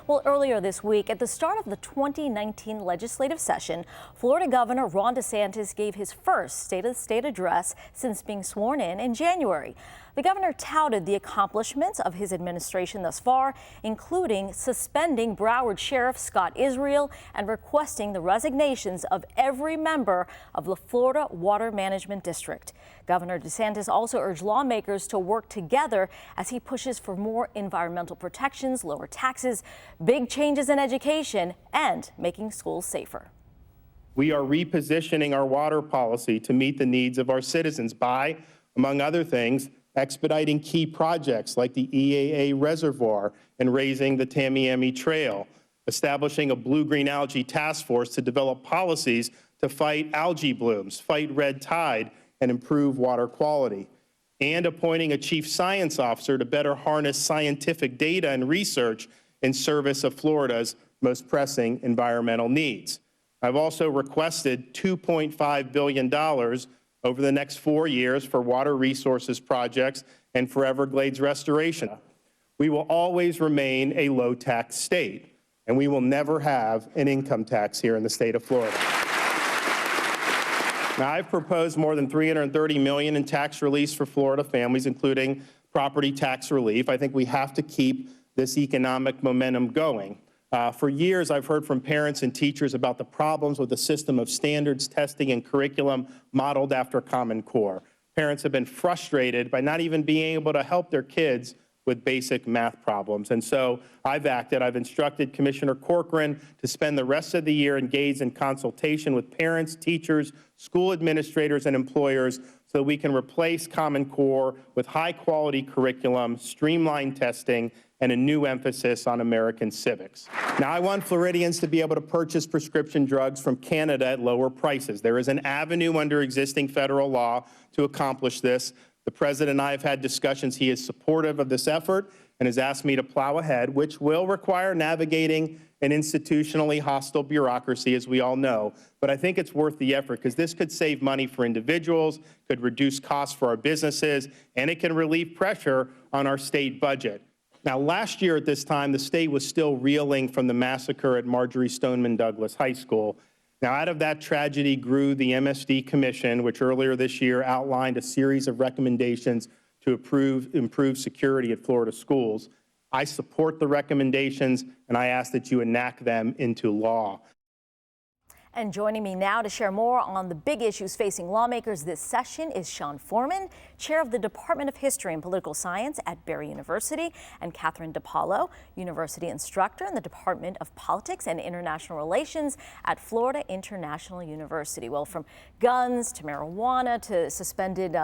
Well, earlier this week, at the start of the 2019 legislative session, Florida Governor Ron DeSantis gave his first State of the State address since being sworn in January. The governor touted the accomplishments of his administration thus far, including suspending Broward Sheriff Scott Israel and requesting the resignations of every member of the Florida Water Management District. Governor DeSantis also urged lawmakers to work together as he pushes for more environmental protections, lower taxes, big changes in education, and making schools safer. We are repositioning our water policy to meet the needs of our citizens by, among other things, expediting key projects like the EAA Reservoir and raising the Tamiami Trail, establishing a blue-green algae task force to develop policies to fight algae blooms, fight red tide, and improve water quality, and appointing a chief science officer to better harness scientific data and research in service of Florida's most pressing environmental needs. I've also requested $2.5 billion over the next 4 years for water resources projects and for Everglades restoration. We will always remain a low-tax state, and we will never have an income tax here in the state of Florida. Now, I've proposed more than $330 million in tax release for Florida families, including property tax relief. I think we have to keep this economic momentum going. For years, I've heard from parents and teachers about the problems with the system of standards, testing, and curriculum modeled after Common Core. Parents have been frustrated by not even being able to help their kids with basic math problems. And so I've instructed Commissioner Corcoran to spend the rest of the year engaged in consultation with parents, teachers, school administrators, and employers so we can replace Common Core with high-quality curriculum, streamlined testing, and a new emphasis on American civics. Now, I want Floridians to be able to purchase prescription drugs from Canada at lower prices. There is an avenue under existing federal law to accomplish this. The President and I have had discussions. He is supportive of this effort and has asked me to plow ahead, which will require navigating an institutionally hostile bureaucracy, as we all know. But I think it's worth the effort because this could save money for individuals, could reduce costs for our businesses, and it can relieve pressure on our state budget. Now, last year at this time, the state was still reeling from the massacre at Marjory Stoneman Douglas High School. Now, out of that tragedy grew the MSD Commission, which earlier this year outlined a series of recommendations to improve security at Florida schools. I support the recommendations, and I ask that you enact them into law. And joining me now to share more on the big issues facing lawmakers this session is Foreman, chair of the Department of History and Political Science at Barry University, and Kathryn DePalo, university instructor in the Department of Politics and International Relations at Florida International University. Well, from guns to marijuana to suspended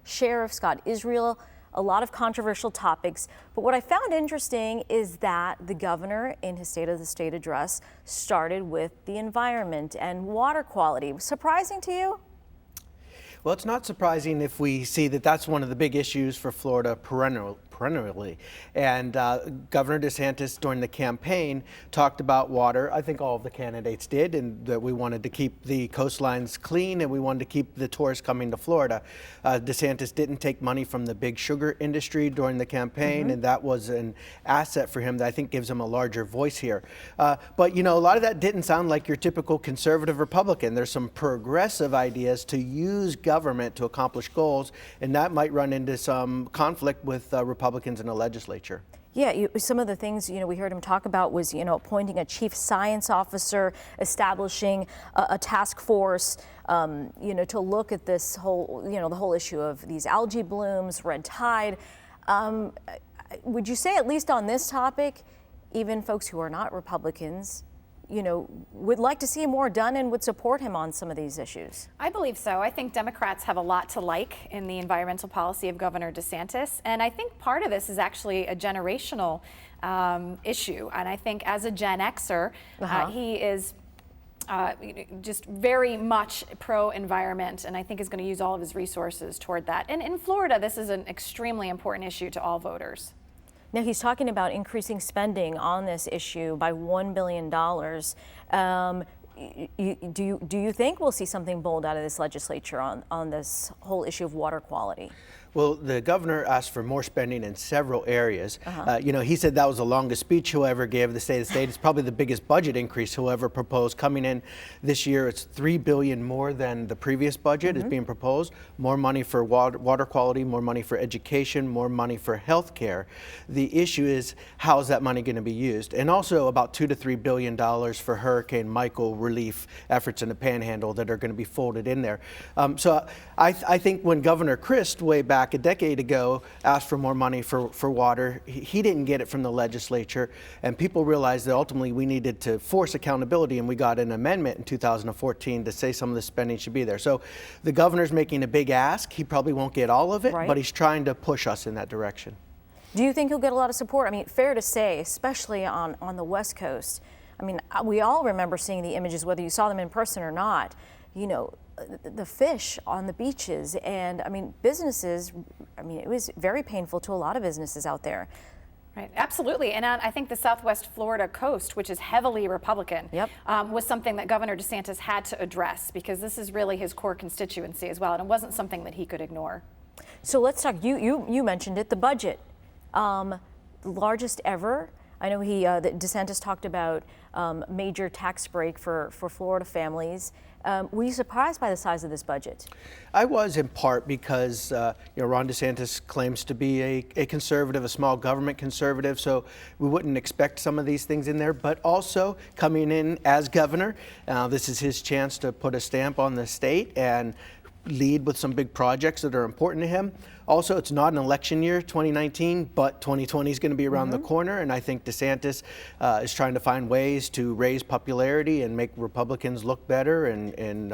Sheriff Scott Israel, a lot of controversial topics. But what I found interesting is that the governor in his State of the State address started with the environment and water quality. Surprising to you? Well, it's not surprising if we see that that's one of the big issues for Florida perennially. And Governor DeSantis during the campaign talked about water. I think all of the candidates did, and that we wanted to keep the coastlines clean and we wanted to keep the tourists coming to Florida. DeSantis didn't take money from the big sugar industry during the campaign, and that was an asset for him that I think gives him a larger voice here. But, you know, a lot of that didn't sound like your typical conservative Republican. There's some progressive ideas to use government to accomplish goals, and that might run into some conflict with Republicans in the legislature. Yeah, some of the things, we heard him talk about was, appointing a chief science officer, establishing a task force, to look at this whole, the whole issue of these algae blooms, red tide. Would you say, at least on this topic, even folks who are not Republicans, would like to see more done and would support him on some of these issues? I believe so. I think Democrats have a lot to like in the environmental policy of Governor DeSantis. And I think part of this is actually a generational issue. And I think as a Gen Xer, he is just very much pro-environment, and I think is going to use all of his resources toward that. And in Florida, this is an extremely important issue to all voters. Now, he's talking about increasing spending on this issue by $1 billion. Do you think we'll see something bold out of this legislature on this whole issue of water quality? Well, the governor asked for more spending in several areas. He said that was the longest speech he'll ever give the state. It's probably the biggest budget increase he'll ever propose. Coming in this year, it's $3 billion more than the previous budget is being proposed. More money for water quality, more money for education, more money for health care. The issue is, how is that money going to be used? And also about $2 to $3 billion for Hurricane Michael relief efforts in the Panhandle that are going to be folded in there. So I think when Governor Christ, way back a decade ago, asked for more money for water, he didn't get it from the legislature, and people realized that ultimately we needed to force accountability, and we got an amendment in 2014 to say some of the spending should be there. So the governor's making a big ask. He probably won't get all of it, but he's trying to push us in that direction. Do you think he'll get a lot of support? I mean, fair to say, especially on the West Coast, I mean, we all remember seeing the images, whether you saw them in person or not, the fish on the beaches, and I mean, businesses, it was very painful to a lot of businesses out there. Right, absolutely. And I think the Southwest Florida coast, which is heavily Republican, was something that Governor DeSantis had to address, because this is really his core constituency as well, and it wasn't something that he could ignore. So let's talk, you mentioned it, the budget, largest ever. I know DeSantis talked about major tax break for Florida families. Were you surprised by the size of this budget? I was, in part because Ron DeSantis claims to be a conservative, a small government conservative, so we wouldn't expect some of these things in there. But also, coming in as governor, this is his chance to put a stamp on the state and lead with some big projects that are important to him. Also, it's not an election year, 2019, but 2020 is going to be around the corner, and I think DeSantis is trying to find ways to raise popularity and make Republicans look better in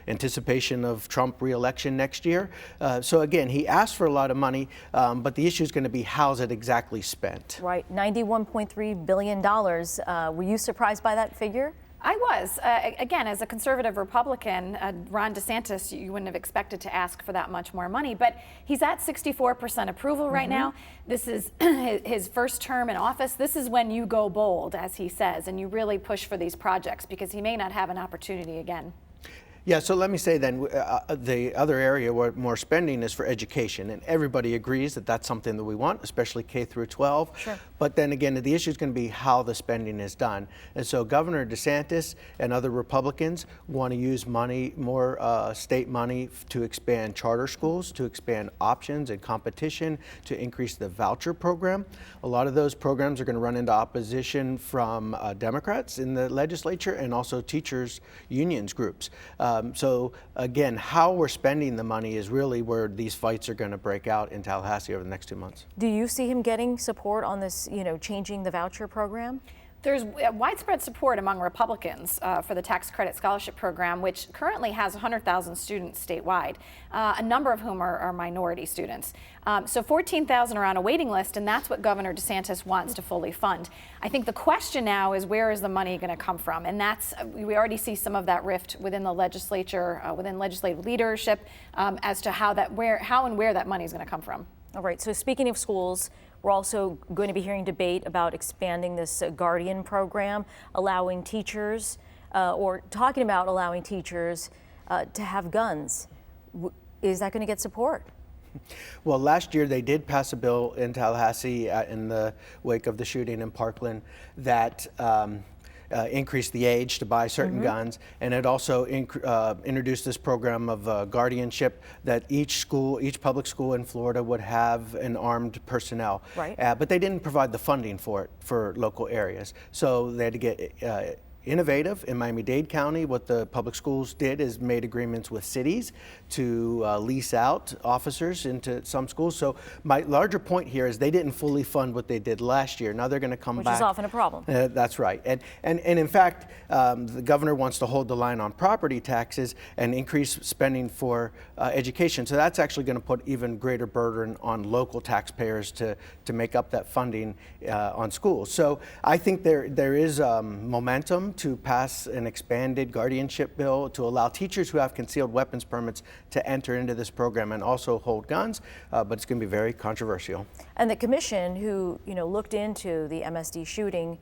anticipation of Trump re-election next year. So again, he asked for a lot of money, but the issue is going to be, how's it exactly spent? Right, $91.3 billion. Were you surprised by that figure? I was. Again, as a conservative Republican, Ron DeSantis, you wouldn't have expected to ask for that much more money, but he's at 64% approval right now. This is his first term in office. This is when you go bold, as he says, and you really push for these projects, because he may not have an opportunity again. Yeah, so let me say then, the other area where more spending is for education, and everybody agrees that that's something that we want, especially K through 12. Sure. But then again, the issue is going to be how the spending is done. And so Governor DeSantis and other Republicans want to use money, more state money, to expand charter schools, to expand options and competition, to increase the voucher program. A lot of those programs are going to run into opposition from Democrats in the legislature, and also teachers' unions groups. So again, how we're spending the money is really where these fights are going to break out in Tallahassee over the next 2 months. Do you see him getting support on this, changing the voucher program? There's widespread support among Republicans for the tax credit scholarship program, which currently has 100,000 students statewide, a number of whom are minority students. So 14,000 are on a waiting list, and that's what Governor DeSantis wants to fully fund. I think the question now is, where is the money going to come from? And we already see some of that rift within the legislature, within legislative leadership, as to how and where that money is going to come from. All right, so speaking of schools, we're also going to be hearing debate about expanding this Guardian program, allowing teachers, or talking about allowing teachers to have guns. Is that going to get support? Well, last year they did pass a bill in Tallahassee in the wake of the shooting in Parkland that increased the age to buy certain guns, and it also introduced this program of guardianship, that each public school in Florida would have an armed personnel. Right. But they didn't provide the funding for it for local areas, so they had to get innovative. In Miami-Dade County, what the public schools did is made agreements with cities to lease out officers into some schools. So my larger point here is they didn't fully fund what they did last year. Now they're going to come back. Which is often a problem. That's right. And in fact, the governor wants to hold the line on property taxes and increase spending for education. So that's actually going to put even greater burden on local taxpayers to make up that funding on schools. So I think there is momentum to pass an expanded guardianship bill to allow teachers who have concealed weapons permits to enter into this program and also hold guns, but it's going to be very controversial. And the commission, who looked into the MSD shooting,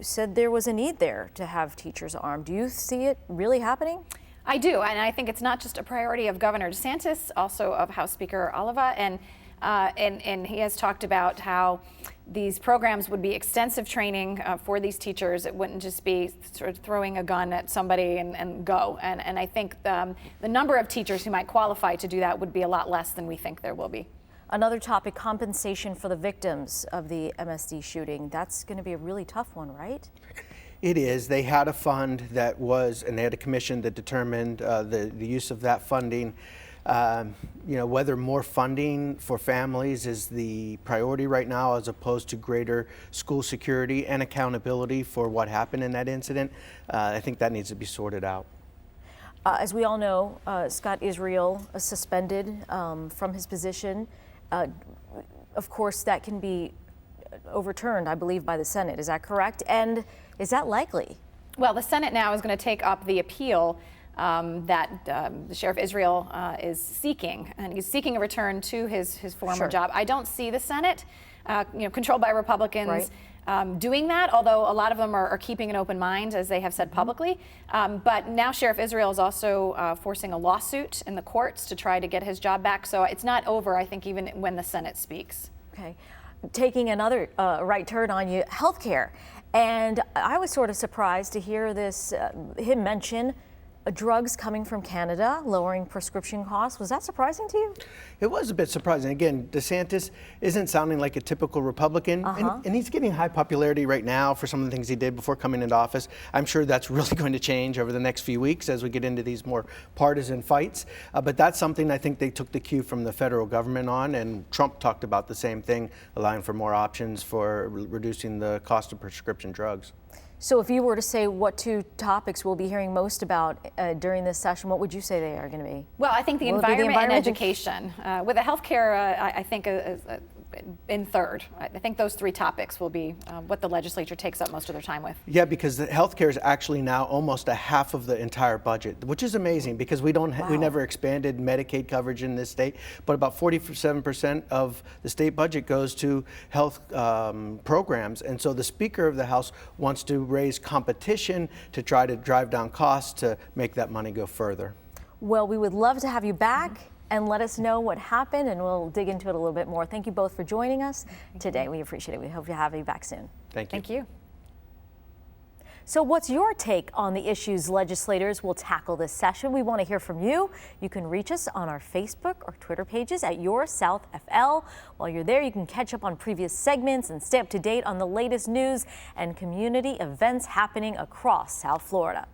said there was a need there to have teachers armed. Do you see it really happening? I do, and I think it's not just a priority of Governor DeSantis, also of House Speaker Oliva, and he has talked about how these programs would be extensive training for these teachers. It wouldn't just be sort of throwing a gun at somebody and go. And I think the number of teachers who might qualify to do that would be a lot less than we think there will be. Another topic, compensation for the victims of the MSD shooting. That's going to be a really tough one, right? It is. They had a fund that was, and they had a commission that determined the use of that funding. You know, whether more funding for families is the priority right now as opposed to greater school security and accountability for what happened in that incident, I think that needs to be sorted out. As we all know, Scott Israel suspended from his position. Of course, that can be overturned, I believe, by the Senate. Is that correct? And is that likely? Well, the Senate now is going to take up the appeal that the Sheriff Israel is seeking, and he's seeking a return to his former job. I don't see the Senate, controlled by Republicans, doing that, although a lot of them are keeping an open mind, as they have said publicly. But now Sheriff Israel is also forcing a lawsuit in the courts to try to get his job back. So it's not over, I think, even when the Senate speaks. Okay. Taking another right turn on you, healthcare. And I was sort of surprised to hear this, him mention drugs coming from Canada, lowering prescription costs. Was that surprising to you? It was a bit surprising. Again, DeSantis isn't sounding like a typical Republican, and he's getting high popularity right now for some of the things he did before coming into office. I'm sure that's really going to change over the next few weeks as we get into these more partisan fights. But that's something I think they took the cue from the federal government on, and Trump talked about the same thing, allowing for more options for reducing the cost of prescription drugs. So if you were to say what two topics we'll be hearing most about during this session, what would you say they are going to be? Well, I think the environment and education. With the healthcare, I think in third. I think those three topics will be what the legislature takes up most of their time with. Yeah, because the healthcare is actually now almost a half of the entire budget, which is amazing because we never expanded Medicaid coverage in this state, but about 47% of the state budget goes to health programs, and so the Speaker of the House wants to raise competition to try to drive down costs to make that money go further. Well, we would love to have you back and let us know what happened, and we'll dig into it a little bit more. Thank you both for joining us today. We appreciate it. We hope to have you back soon. Thank you. Thank you. So what's your take on the issues legislators will tackle this session? We want to hear from you. You can reach us on our Facebook or Twitter pages at YourSouthFL. While you're there, you can catch up on previous segments and stay up to date on the latest news and community events happening across South Florida.